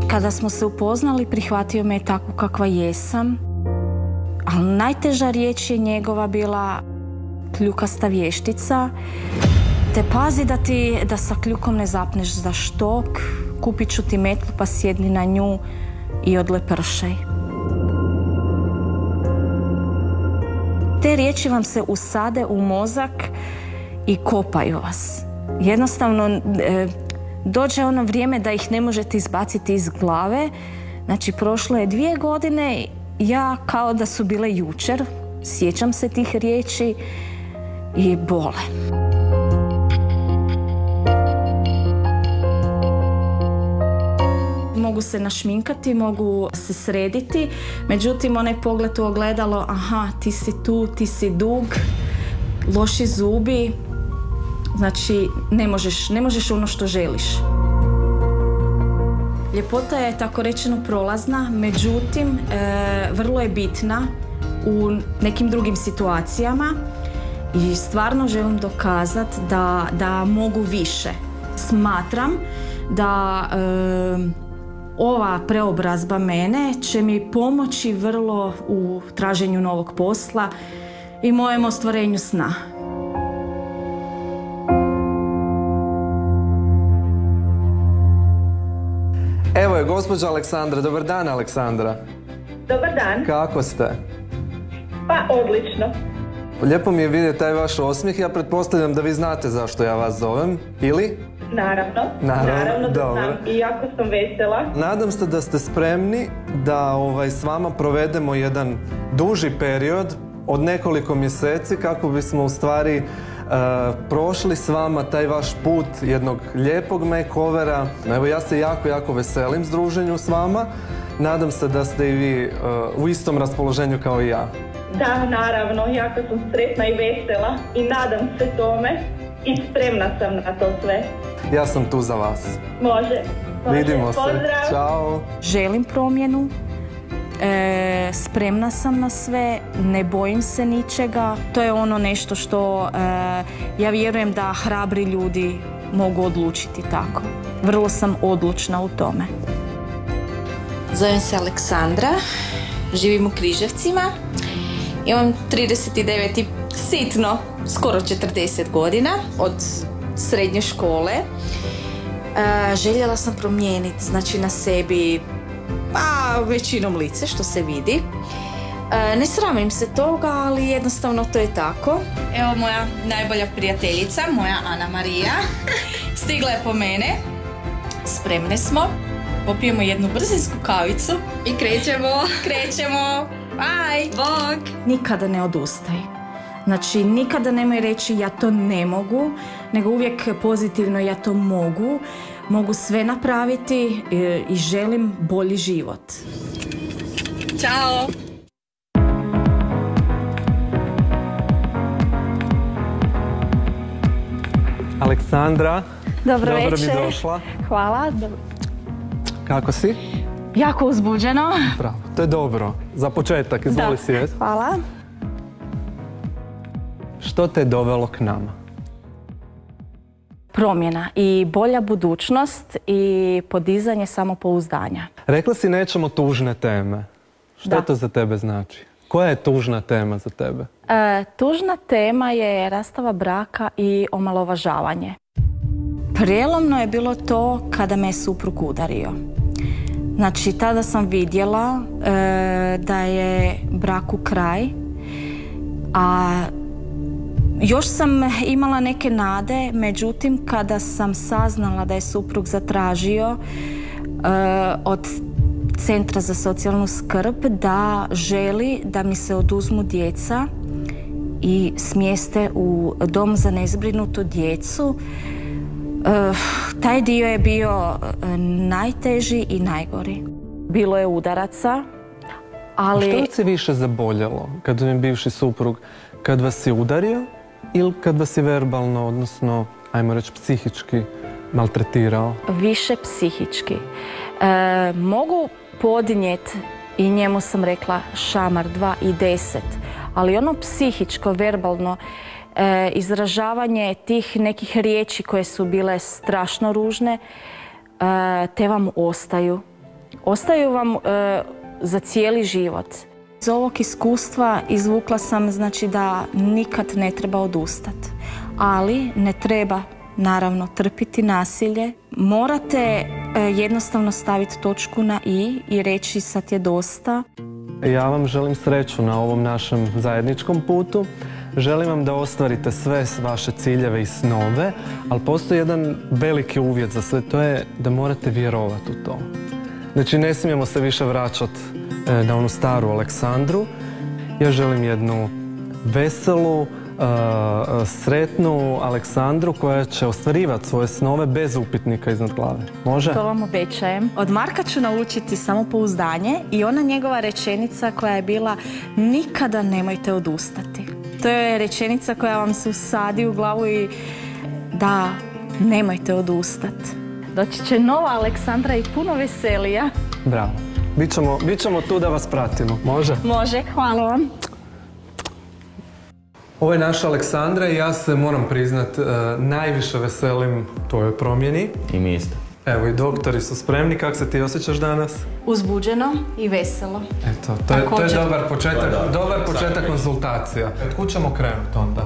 kada smo se upoznali, prihvatio me tako kakva jesam. Ali najteža riječ je njegova bila kljukasta vještica. Te pazi da sa kljukom ne zapneš za štok, kupit ću ti metlu pa sjedni na nju i odlepršaj. Te riječi vam se usade u mozak i kopaju vas. Jednostavno, dođe ono vrijeme da ih ne možete izbaciti iz glave. Znači, prošlo je 2 godine, ja kao da su bile jučer, sjećam se tih riječi i bole. Mogu se našminkati, mogu se srediti, međutim onaj pogled u ogledalo, aha, ti si tu, ti si dug, loši zubi, znači ne možeš ono što želiš. Ljepota je tako rečeno prolazna, međutim vrlo je bitna u nekim drugim situacijama i stvarno želim dokazati da mogu više. Smatram da ova preobrazba mene će mi pomoći vrlo u traženju novog posla i mojem ostvarenju sna. Evo je gospođa Aleksandra. Dobar dan, Aleksandra. Dobar dan. Kako ste? Pa, odlično. Lijepo mi je vidjeti taj vaš osmijeh. Ja pretpostavljam da vi znate zašto ja vas zovem, ili? Naravno da znam i jako sam vesela. Nadam se da ste spremni da s vama provedemo jedan duži period od nekoliko mjeseci kako bismo u stvari prošli s vama taj vaš put jednog lijepog makeovera. Evo, ja se jako veselim združenju s vama. Nadam se da ste i vi u istom raspoloženju kao i ja. Da, naravno, jako sam sretna i vesela i nadam se tome i spremna sam na to sve. Ja sam tu za vas. Može. Vidimo se. Pozdrav. Ćao. Želim promjenu, spremna sam na sve, ne bojim se ničega. To je ono nešto što ja vjerujem da hrabri ljudi mogu odlučiti tako. Vrlo sam odlučna u tome. Zovem se Aleksandra, živim u Križevcima, imam 39 i sitno, skoro 40 godina od srednje škole. Željela sam promijeniti, znači na sebi, pa većinom lice što se vidi. Ne sramim se toga, ali jednostavno to je tako. Evo moja najbolja prijateljica, moja Ana Marija, stigla je po mene. Spremne smo, popijemo jednu brzinsku kavicu i krećemo. Bye! Bog! Nikada ne odustaj. Znači, nikada nemoj reći ja to ne mogu, nego uvijek pozitivno ja to mogu sve napraviti i želim bolji život. Ćao! Aleksandra, Dobro mi večer. došla. Hvala. Kako si? Jako uzbuđeno. Bravo, to je dobro. Za početak, izvoli sjest. Hvala. Što te je dovelo k nama? Promjena i bolja budućnost i podizanje samopouzdanja. Rekla si nećemo tužne teme. Što to za tebe znači? Koja je tužna tema za tebe? Tužna tema je rastava braka i omalovažavanje. Prijelomno je bilo to kada me je suprug udario. Znači, tada sam vidjela da je braku kraj, a još sam imala neke nade, međutim, kada sam saznala da je suprug zatražio od Centra za socijalnu skrb da želi da mi se oduzmu djeca i smjeste u dom za nezbrinutu djecu, taj dio je bio najteži i najgori. Bilo je udaraca, ali... Što se više zaboljelo kad vam je bivši suprug? Kad vas je udario ili kad vas je verbalno, odnosno, ajmo reći, psihički maltretirao? Više psihički. Mogu podnijeti, i njemu sam rekla šamar 2 i 10, ali ono psihičko, verbalno, izražavanje tih nekih riječi koje su bile strašno ružne, te vam ostaju ostaju vam za cijeli život. Iz ovog iskustva izvukla sam znači da nikad ne treba odustati, ali ne treba naravno trpiti nasilje. Morate jednostavno staviti točku na i reći sad je dosta. Ja vam želim sreću na ovom našem zajedničkom putu. Želim vam da ostvarite sve vaše ciljeve i snove, ali postoji jedan veliki uvjet za sve, to je da morate vjerovati u to. Znači, ne smijemo se više vraćati na onu staru Aleksandru. Ja želim jednu veselu, sretnu Aleksandru koja će ostvarivati svoje snove bez upitnika iznad glave. Može? To vam obećajem. Od Marka ću naučiti samopouzdanje i ona njegova rečenica koja je bila nikada nemojte odustati. To je rečenica koja vam se usadi u glavu i da, nemojte odustati. Doći će nova Aleksandra i puno veselija. Bravo. Bićemo tu da vas pratimo. Može? Može, hvala vam. Ovo je naša Aleksandra i ja se, moram priznat, najviše veselim toj promjeni. I mi isto. Evo i doktori su spremni. Kako se ti osjećaš danas? Uzbuđeno i veselo. Eto, to je dobar početak konzultacija. Od kud ćemo krenuti onda?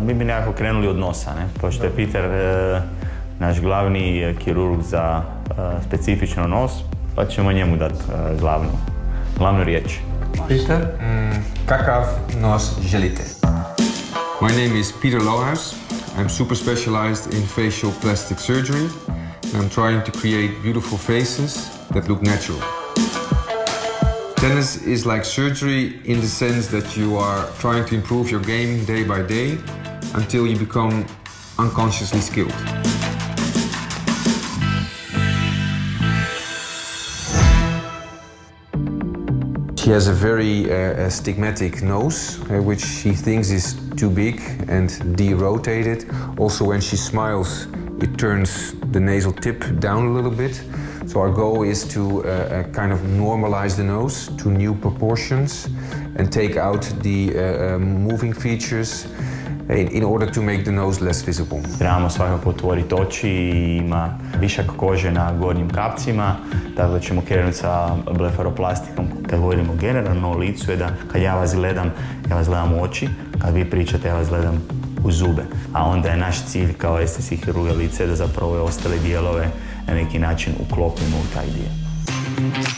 Mi bi nekako krenuli od nosa, ne? Pošto je Peter naš glavni kirurg za specifično nos, pa ćemo njemu dati glavnu riječ. Peter? Kakav nos želite? My name is Peter Lohaus. I'm super specialized in facial plastic surgery. And I'm trying to create beautiful faces that look natural. Tennis is like surgery in the sense that you are trying to improve your game day by day until you become unconsciously skilled. She has a very stigmatic nose, which she thinks is too big and de-rotated. Also, when she smiles, it turns the nasal tip down a little bit. So our goal is to kind of normalize the nose to new proportions and take out the moving features in order to make the nose less visible. Trebamo svakako otvoriti oči i ima višak kože na gornjim kapcima, tako da ćemo krenuti sa blefaroplastikom. Kad govorimo generalno o licu je da kad ja vas gledam u oči, kad vi pričate ja vas gledam u zube. A onda je naš cilj kao estetskih kirurga lice da zapravo ove ostale dijelove na neki način uklopimo u taj dio.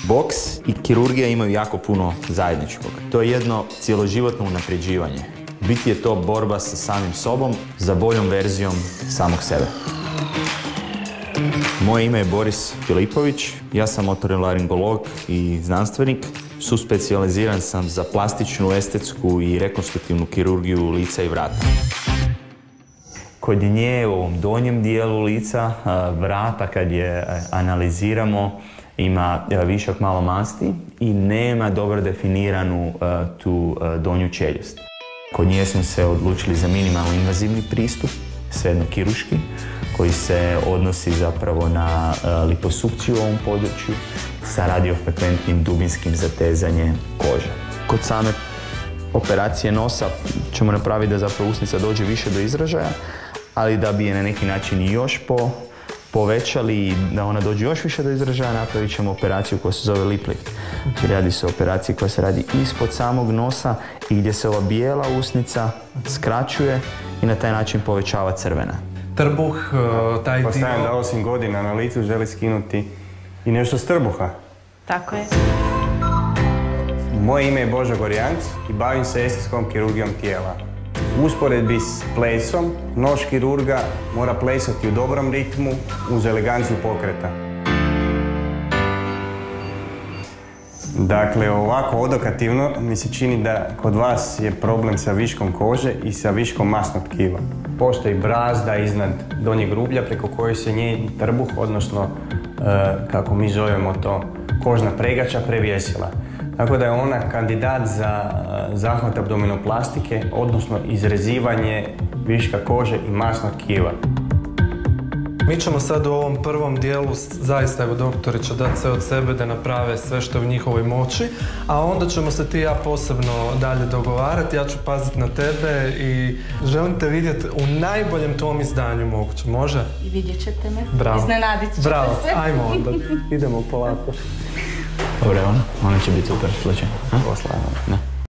Boks i kirurgija imaju jako puno zajedničkog. To je jedno cjeloživotno unapređivanje. Biti je to borba sa samim sobom za boljom verzijom samog sebe. Moje ime je Boris Filipović, ja sam otorinolaringolog i znanstvenik. Suspecijaliziran sam za plastičnu, estetsku i rekonstruktivnu kirurgiju lica i vrata. Kod nje u ovom donjem dijelu lica, vrata kad je analiziramo, ima višak malo masti i nema dobro definiranu tu donju čeljust. Kod nje smo se odlučili za minimalno invazivni pristup, svejedno kirurški, koji se odnosi zapravo na liposukciju u ovom području sa radiofrekventnim dubinskim zatezanjem kože. Kod same operacije nosa ćemo napraviti da zapravo usnica dođe više do izražaja, ali da bi je na neki način još povećali i da ona dođe još više do izražaja, napravit ćemo operaciju koja se zove lip lift. Znači radi se o operaciji koja se radi ispod samog nosa i gdje se ova bijela usnica skraćuje i na taj način povećava crvena. Trbuh, taj dio... Postavljam da osim godina na licu želi skinuti i nešto s trbuha. Tako je. Moje ime je Božo Gorjanc i bavim se estetskom kirurgijom tijela. U usporedbi s plesom, nož kirurga mora plesati u dobrom ritmu uz eleganciju pokreta. Dakle, ovako odokativno mi se čini da kod vas je problem sa viškom kože i sa viškom masnog tkiva. Postoji brazda iznad donjeg rublja preko koje se njen trbuh, odnosno kako mi zovemo to, kožna pregača, prevjesila. Tako da je ona kandidat za zahvat abdominoplastike, odnosno izrezivanje viška kože i masnog tkiva. Mi ćemo sad u ovom prvom dijelu zaista, evo doktori će dati sve od sebe da naprave sve što je u njihovoj moći, a onda ćemo se ti i ja posebno dalje dogovarati, ja ću paziti na tebe i želim te vidjeti u najboljem tom izdanju moguće, može? I vidjet ćete me. Bravo. Iznenadit ćete Bravo. se. Ajmo onda, idemo polako. Dobre, ona će biti super slučaj. Posla.